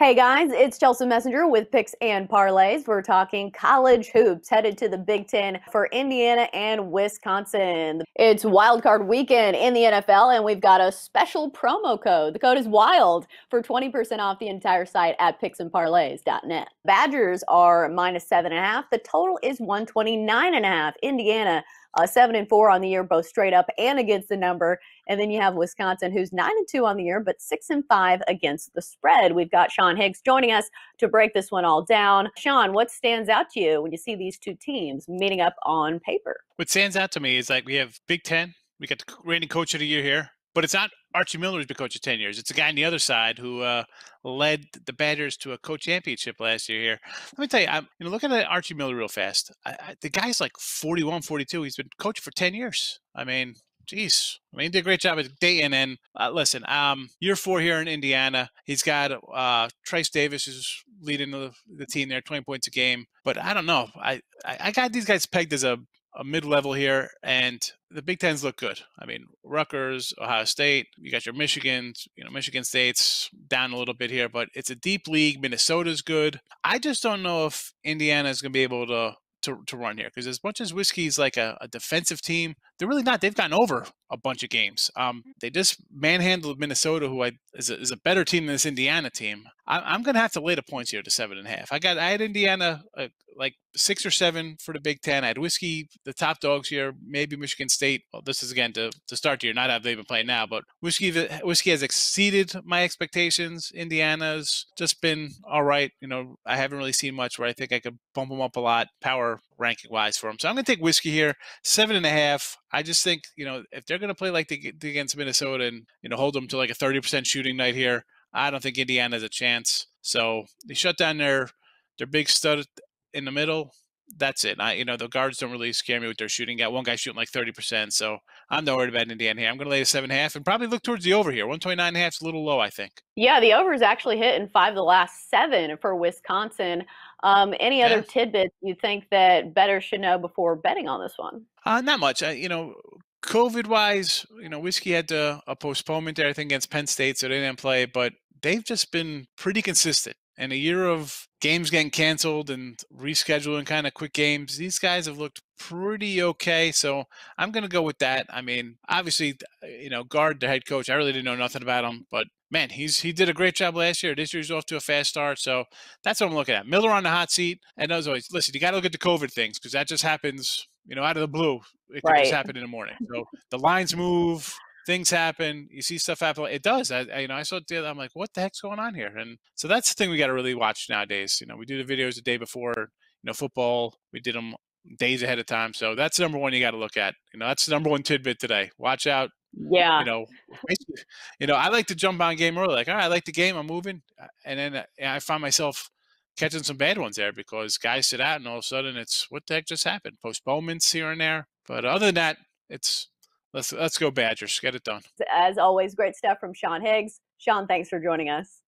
Hey guys, it's Chelsa Messenger with Picks and Parlays. We're talking college hoops headed to the Big Ten for Indiana and Wisconsin. It's wild card weekend in the NFL, and we've got a special promo code. The code is WILD for 20% off the entire site at picksandparlays.net. Badgers are -7.5. The total is 129.5. Indiana 7-4 on the year, both straight up and against the number. And then you have Wisconsin, who's 9-2 on the year, but 6-5 against the spread. We've got Sean Higgs joining us to break this one all down. Sean, what stands out to you when you see these two teams meeting up on paper? What stands out to me is we have Big Ten. We got the reigning coach of the year here, but it's not Archie Miller who's been coach of 10 years. It's a guy on the other side who led the Badgers to a co-championship last year here. Let me tell you, I'm looking at Archie Miller real fast. The guy's like 41, 42. He's been coaching for 10 years. Geez. He did a great job at Dayton. And listen, year 4 here in Indiana. He's got Trice Davis who's leading the team there, 20 points a game. But I don't know. I got these guys pegged as a mid-level here, and the Big Tens look good. Rutgers, Ohio State, you got your Michigans, Michigan State's down a little bit here, but it's a deep league. Minnesota's good. I just don't know if Indiana is going to be able to run here, because as much as Whiskey's like a defensive team, they're really not. They've gotten over a bunch of games. They just manhandled Minnesota, who is a better team than this Indiana team. I'm going to have to lay the points here to 7.5. I had Indiana like 6 or 7 for the Big Ten. I had Whiskey, the top dogs here, maybe Michigan State. Well, this is again to start the year, not how they've been playing now, but Whiskey has exceeded my expectations. Indiana's just been all right. I haven't really seen much where I think I could bump them up a lot power ranking wise for them. So I'm going to take Whiskey here, 7.5. I just think, if they're going to play like they did against Minnesota and, hold them to like a 30% shooting night here, I don't think Indiana has a chance. So they shut down their big stud in the middle. That's it. The guards don't really scare me with their shooting. Got one guy shooting like 30%. So I'm not worried about Indiana here. I'm going to lay a 7.5 and probably look towards the over here. 129.5 is a little low, I think. Yeah, the over is actually hit in 5 of the last 7 for Wisconsin. Any other tidbits you think that bettors should know before betting on this one? Not much. COVID-wise, Whiskey had a postponement there, I think, against Penn State, so they didn't play. But they've just been pretty consistent. And a year of games getting canceled and rescheduling kind of quick games, these guys have looked pretty okay. So I'm going to go with that. Obviously, Guard, the head coach, I really didn't know nothing about him. But, man, he did a great job last year. This year's off to a fast start. So that's what I'm looking at. Miller on the hot seat. And as always, listen, you got to look at the COVID things, because that just happens, out of the blue. It could just happen in the morning. So the lines move. Things happen. You see stuff happen. It does. I saw it. I'm like, what the heck's going on here? And so that's the thing we got to really watch nowadays. We do the videos the day before. Football. We did them days ahead of time. So that's the number one you got to look at. That's the number one tidbit today. Watch out. Yeah. I like to jump on game early. Like, all right, I like the game. I'm moving, and then I find myself catching some bad ones there because guys sit out, and all of a sudden it's what the heck just happened? Postponements here and there. But other than that, it's. Let's go Badgers. Get it done. As always, great stuff from Sean Higgs. Sean, thanks for joining us.